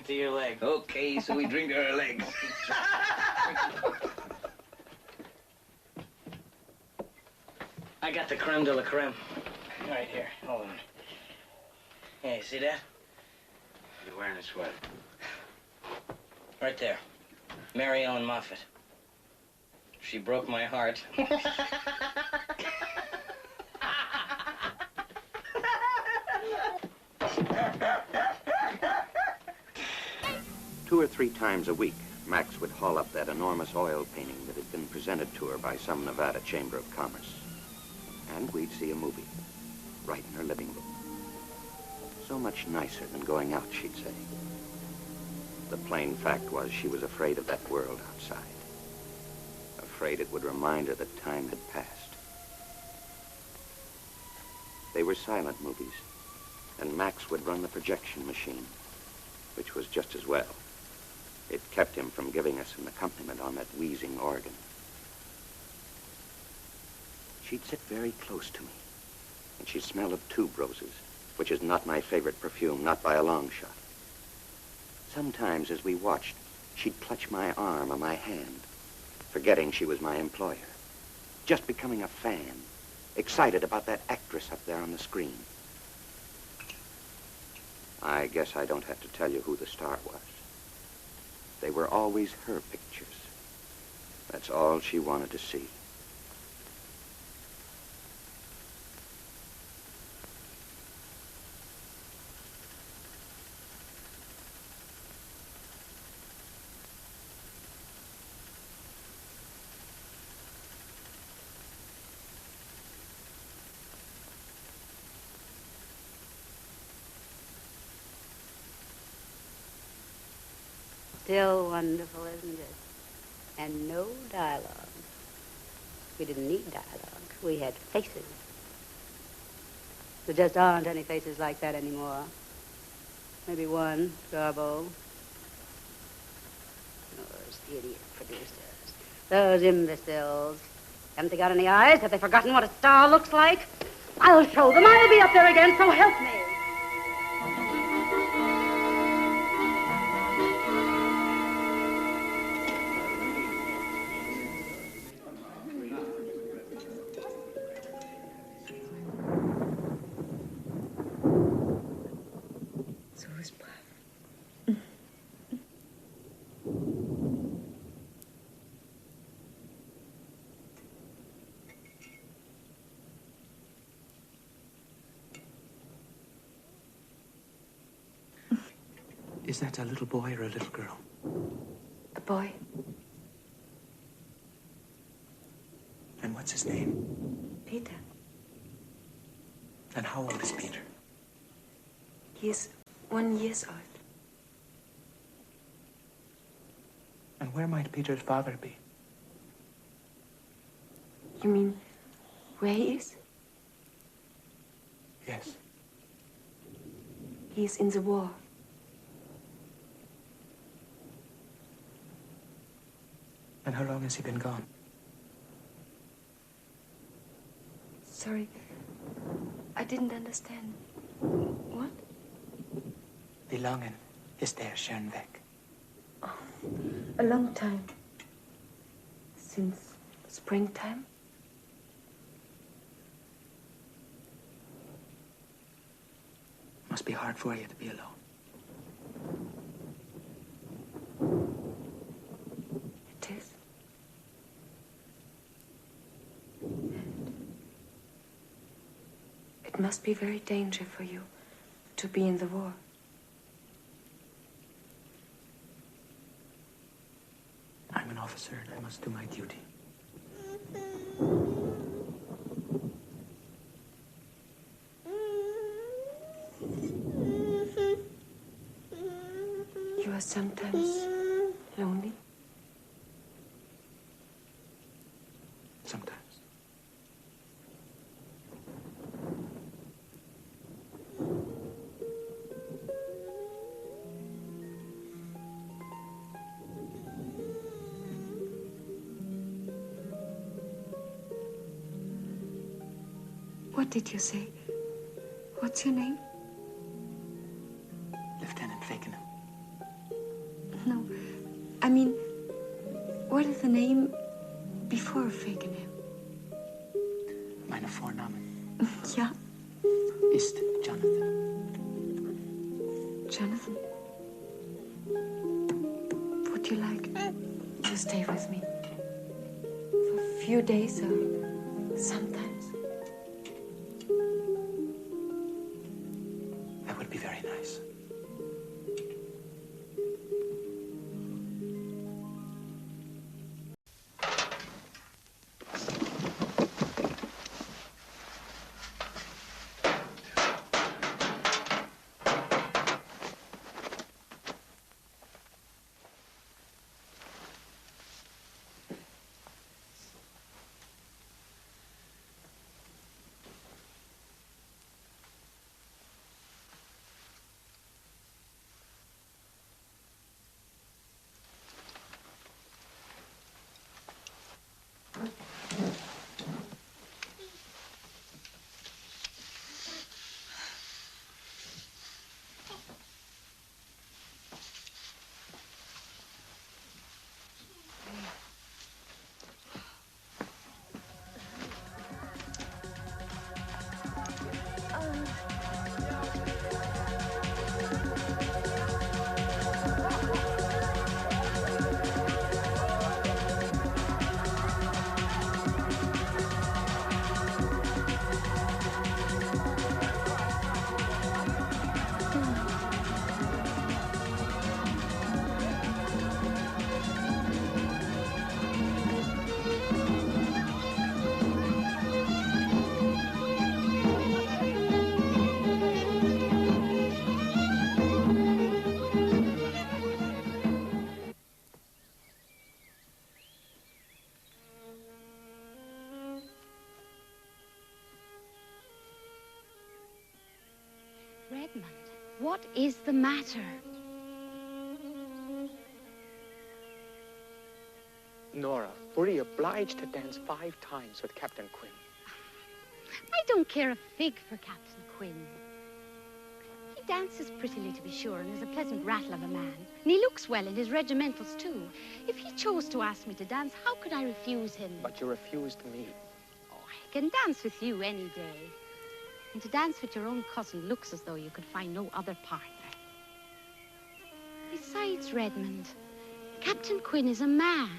drink to your leg. Okay, so we drink to our legs. I got the creme de la creme. Right here. Hold on. Yeah, you see that? You're wearing a sweater. Right there. Mary Ellen Moffat. She broke my heart. 2 or 3 times a week, Max would haul up that enormous oil painting that had been presented to her by some Nevada Chamber of Commerce. And we'd see a movie, right in her living room. So much nicer than going out, she'd say. The plain fact was she was afraid of that world outside. Afraid it would remind her that time had passed. They were silent movies, and Max would run the projection machine, which was just as well. It kept him from giving us an accompaniment on that wheezing organ. She'd sit very close to me, and she'd smell of tube roses, which is not my favorite perfume, not by a long shot. Sometimes, as we watched, she'd clutch my arm or my hand, forgetting she was my employer, just becoming a fan, excited about that actress up there on the screen. I guess I don't have to tell you who the star was. They were always her pictures. That's all she wanted to see. Still wonderful, isn't it? And no dialogue. We didn't need dialogue. We had faces. There just aren't any faces like that anymore. Maybe one, Garbo. Those idiot producers. Those imbeciles. Haven't they got any eyes? Have they forgotten what a star looks like? I'll show them. I'll be up there again, so help me. Is that a little boy or a little girl? A boy. And what's his name? Peter. And how old is Peter? He is 1 year old. And where might Peter's father be? You mean where he is? Yes. He is in the war. And how long has he been gone? Sorry, I didn't understand. What? Wie lange ist er schon weg? Oh, a long time. Since springtime? Must be hard for you to be alone. It is. It must be very dangerous for you to be in the war. I'm an officer and I must do my duty. You are sometimes lonely? Sometimes. What did you say? What's your name? Lieutenant Fakenham. I mean, what is the name before Fakenham? Meine Vornamen Ja, ist Jonathan. Jonathan. Would you like to stay with me for a few days or sometimes? That would be very nice. Redmond, what is the matter? Nora, were you obliged to dance 5 times with Captain Quinn? I don't care a fig for Captain Quinn. He dances prettily, to be sure, and is a pleasant rattle of a man. And he looks well in his regimentals, too. If he chose to ask me to dance, how could I refuse him? But you refused me. Oh, I can dance with you any day. And to dance with your own cousin looks as though you could find no other partner. Besides, Redmond, Captain Quinn is a man.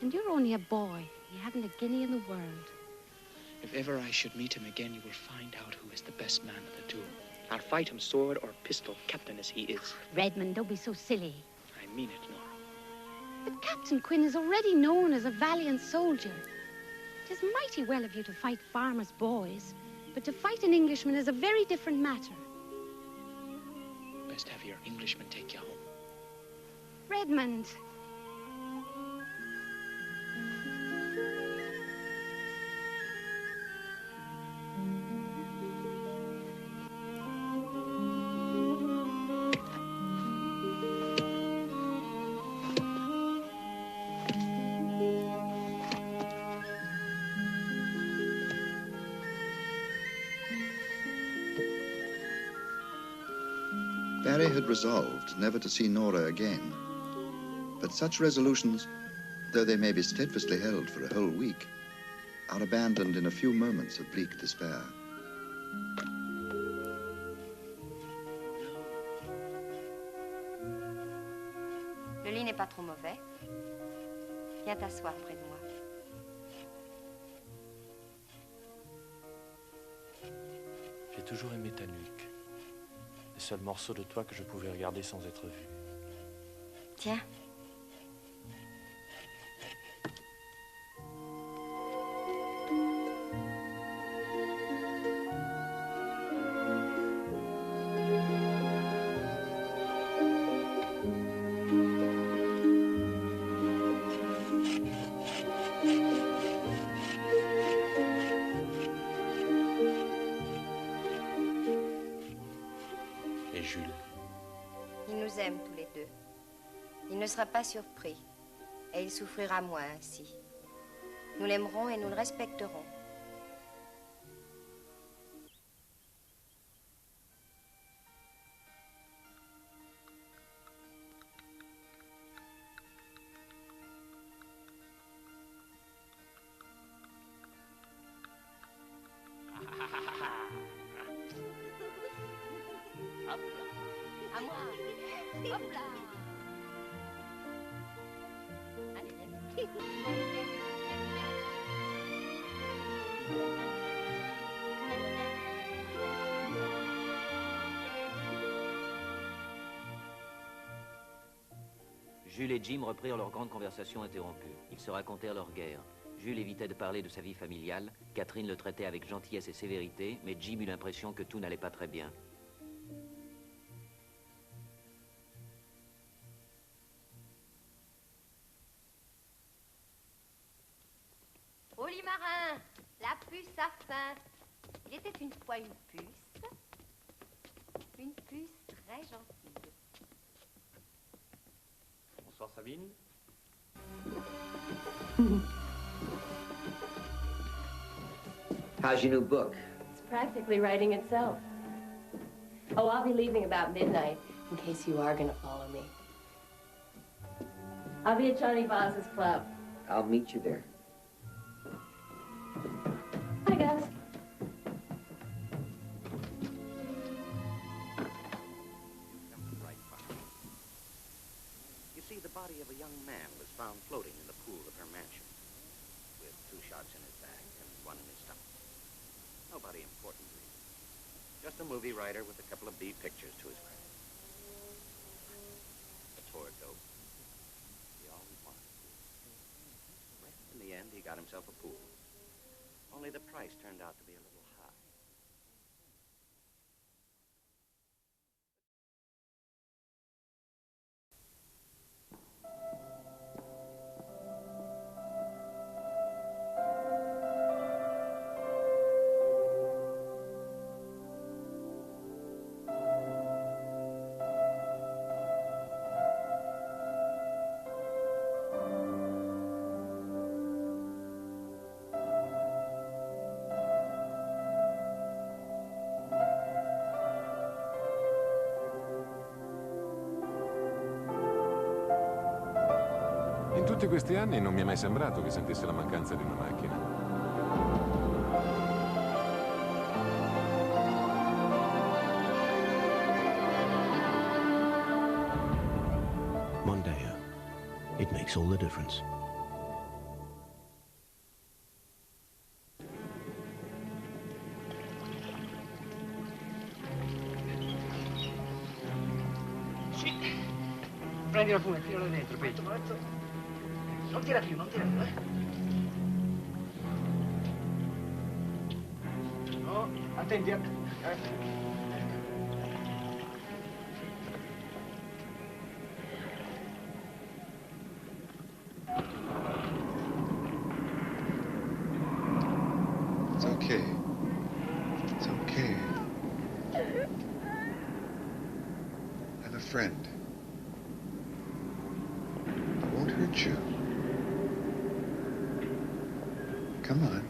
And you're only a boy. You haven't a guinea in the world. If ever I should meet him again, you will find out who is the best man of the two. I'll fight him sword or pistol, captain as he is. Redmond, don't be so silly. I mean it, Nora. But Captain Quinn is already known as a valiant soldier. It is mighty well of you to fight farmers' boys, but to fight an Englishman is a very different matter. Best have your Englishman take you home. Redmond. Barry had resolved never to see Nora again. But such resolutions, though they may be steadfastly held for a whole week, are abandoned in a few moments of bleak despair. Le lit n'est pas trop mauvais. Viens t'asseoir près de moi. J'ai toujours aimé ta nuque. Le seul morceau de toi que je pouvais regarder sans être vu. Tiens. Et Jules? Il nous aime tous les deux. Il ne sera pas surpris. Et il souffrira moins ainsi. Nous l'aimerons et nous le respecterons. Hop là. Allez, viens. Jules et Jim reprirent leur grande conversation interrompue. Ils se racontèrent leur guerre. Jules évitait de parler de sa vie familiale. Catherine le traitait avec gentillesse et sévérité, mais Jim eut l'impression que tout n'allait pas très bien. Oli marin, la puce a faim. Il était une fois une puce très gentille. Bonsoir Sabine. How's your new book? It's practically writing itself. Oh, I'll be leaving about midnight, in case you are gonna follow me. I'll be at Johnny Boz's club. I'll meet you there. Hi, guys. You see, the body of a young man was found floating in the pool of her mansion, with 2 shots in his back and 1 in his stomach. Nobody important, really. Just a movie writer with a couple of B pictures to his credit. A poor dope. He always wanted a pool. Well, in the end, he got himself a pool. Only the price turned out to be a little high. In tutti questi anni non mi è mai sembrato che sentisse la mancanza di una macchina. Mondeo. It makes all the difference. Sì. Prendi la fumettino là dentro, Pete. Non tira più, No, attenti a... It's okay. It's okay. I have a friend. I won't hurt you. Come on.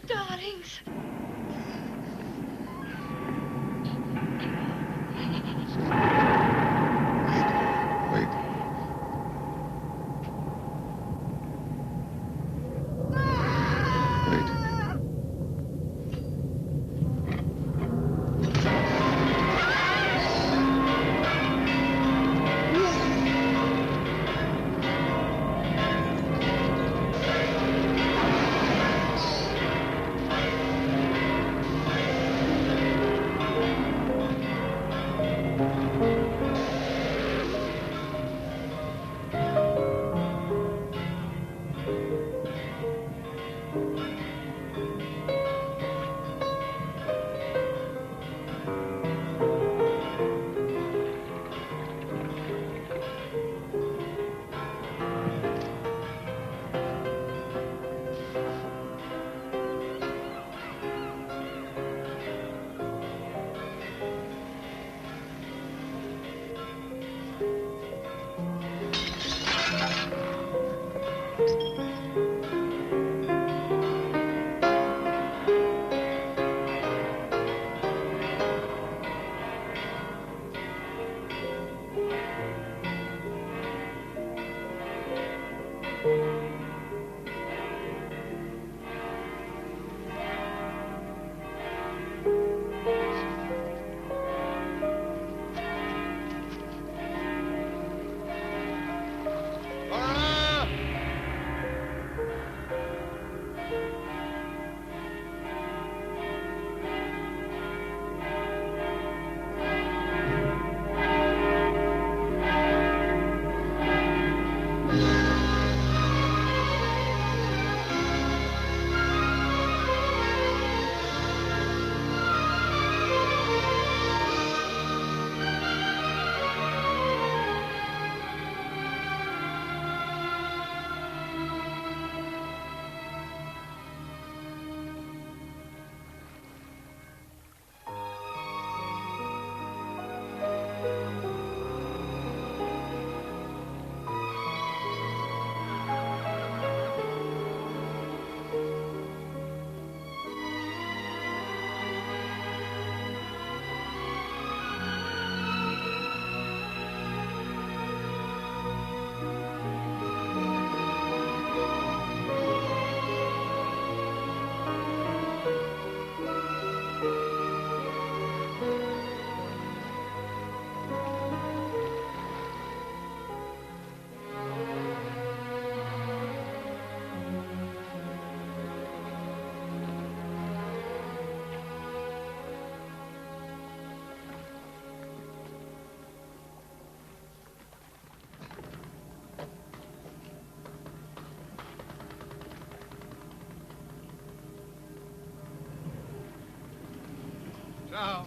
Darlings. Wait. now.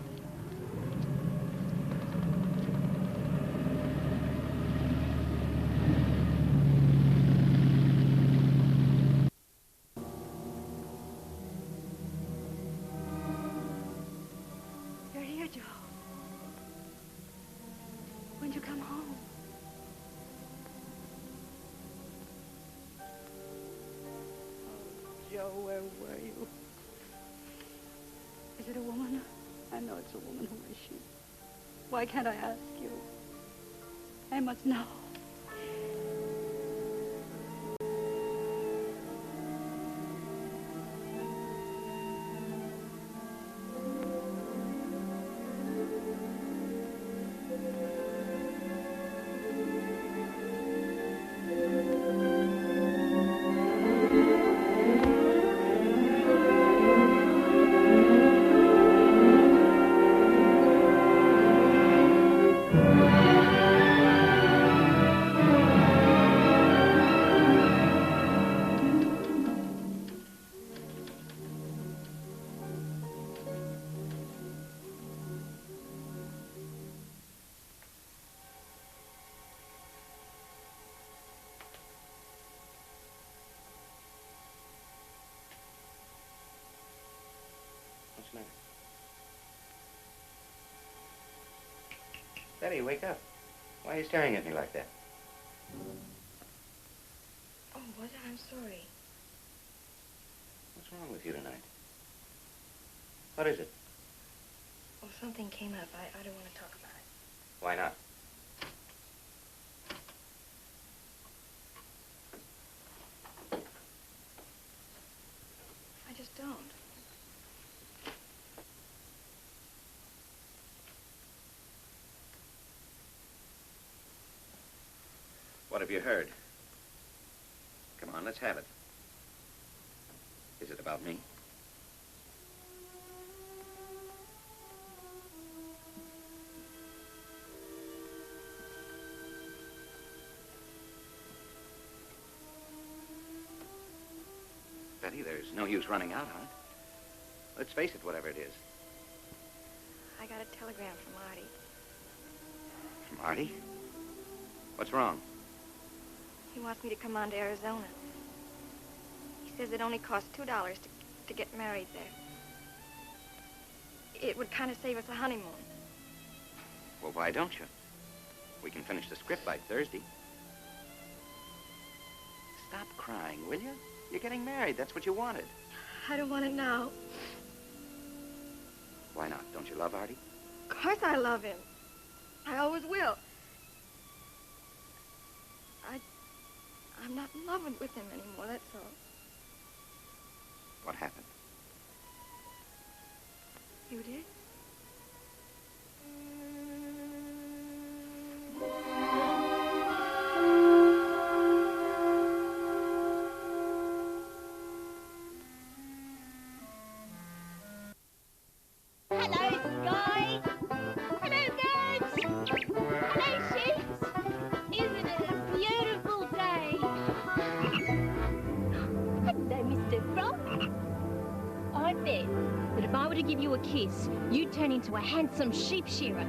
You're here, Joe. When'd you come home? Joe, where were you? Is it a woman? I know it's a woman. Who is she? Why can't I ask you? I must know. What's the matter? Betty, wake up. Why are you staring at me like that? Oh, was it? I'm sorry. What's wrong with you tonight? What is it? Well, something came up. I don't want to talk about it. Why not? I just don't. What have you heard? Come on, let's have it. Is it about me? Betty, there's no use running out on it. Let's face it, whatever it is. I got a telegram from Artie. From Artie? What's wrong? He wants me to come on to Arizona. He says it only costs $2 to get married there. It would kind of save us a honeymoon. Well, why don't you? We can finish the script by Thursday. Stop crying, will you? You're getting married. That's what you wanted. I don't want it now. Why not? Don't you love Artie? Of course I love him. I always will. I'm not in love with him anymore, that's all. What happened? You did? Hello, Sky. Hello, birds. Hello, ships. Isn't it a beautiful day? Hello, Mr. Frog. I bet that if I were to give you a kiss, you'd turn into a handsome sheep shearer.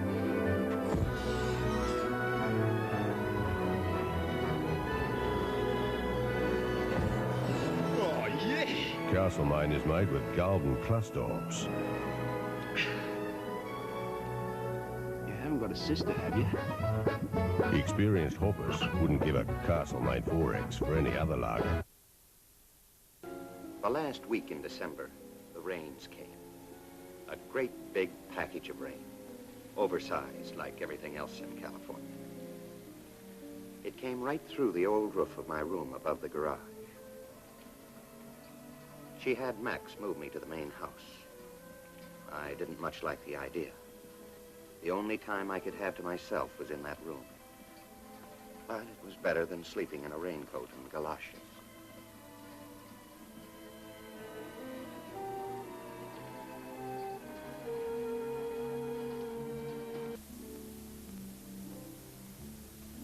Oh, yeah. Castle mine is made with golden cluster hops. You haven't got a sister, have you? The experienced hoppers wouldn't give a Castle-made 4X for any other lager. The last week in December, the rains came. A great big package of rain. Oversized like everything else in California. It came right through the old roof of my room above the garage. She had Max move me to the main house. I didn't much like the idea. The only time I could have to myself was in that room. But it was better than sleeping in a raincoat and galoshes.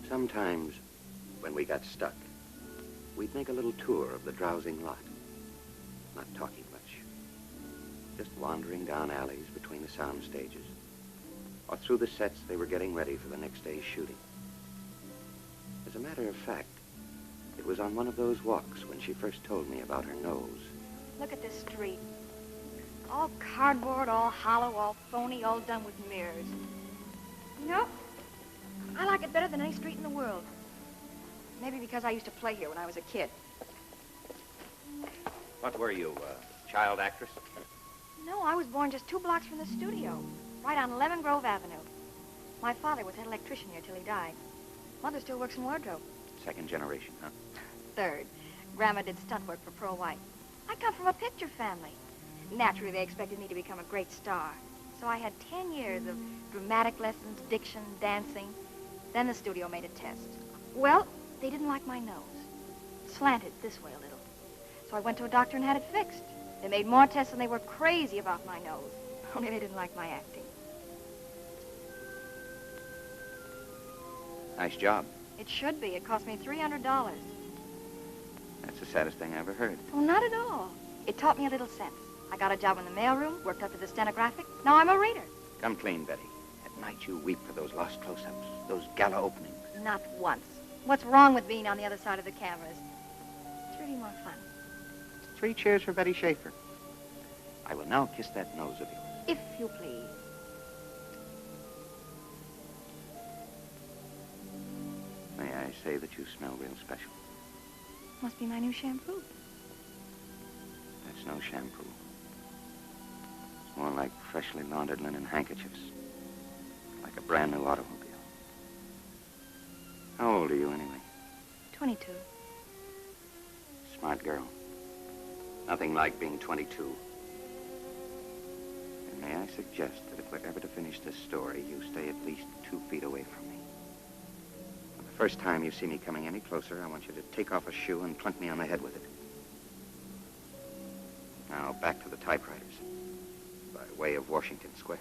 Sometimes, when we got stuck, we'd make a little tour of the drowsing lot, not talking much. just wandering down alleys between the sound stages, or through the sets they were getting ready for the next day's shooting. As a matter of fact, it was on one of those walks when she first told me about her nose. Look at this street. All cardboard, all hollow, all phony, all done with mirrors. You know, I like it better than any street in the world. Maybe because I used to play here when I was a kid. What were you, child actress? No, I was born just 2 blocks from the studio, right on Lemon Grove Avenue. My father was head electrician here till he died. Mother still works in wardrobe. Second generation, huh? Third. Grandma did stunt work for Pearl White. I come from a picture family. Naturally, they expected me to become a great star. So I had 10 years of dramatic lessons, diction, dancing. Then the studio made a test. Well, they didn't like my nose. Slanted this way a little. So I went to a doctor and had it fixed. They made more tests and they were crazy about my nose. Only they didn't like my acting. Nice job. It should be. It cost me $300. That's the saddest thing I ever heard. Oh, not at all. It taught me a little sense. I got a job in the mailroom, worked up to the stenographic. Now I'm a reader. Come clean, Betty. At night you weep for those lost close-ups, those gala openings. Not once. What's wrong with being on the other side of the cameras? It's really more fun. 3 cheers for Betty Schaefer. I will now kiss that nose of yours. If you please. May I say that you smell real special? Must be my new shampoo. That's no shampoo. It's more like freshly laundered linen handkerchiefs. Like a brand new automobile. How old are you, anyway? 22. Smart girl. Nothing like being 22. And may I suggest that if we're ever to finish this story, you stay at least 2 feet away from me. The first time you see me coming any closer, I want you to take off a shoe and plunk me on the head with it. Now, back to the typewriters, by way of Washington Square.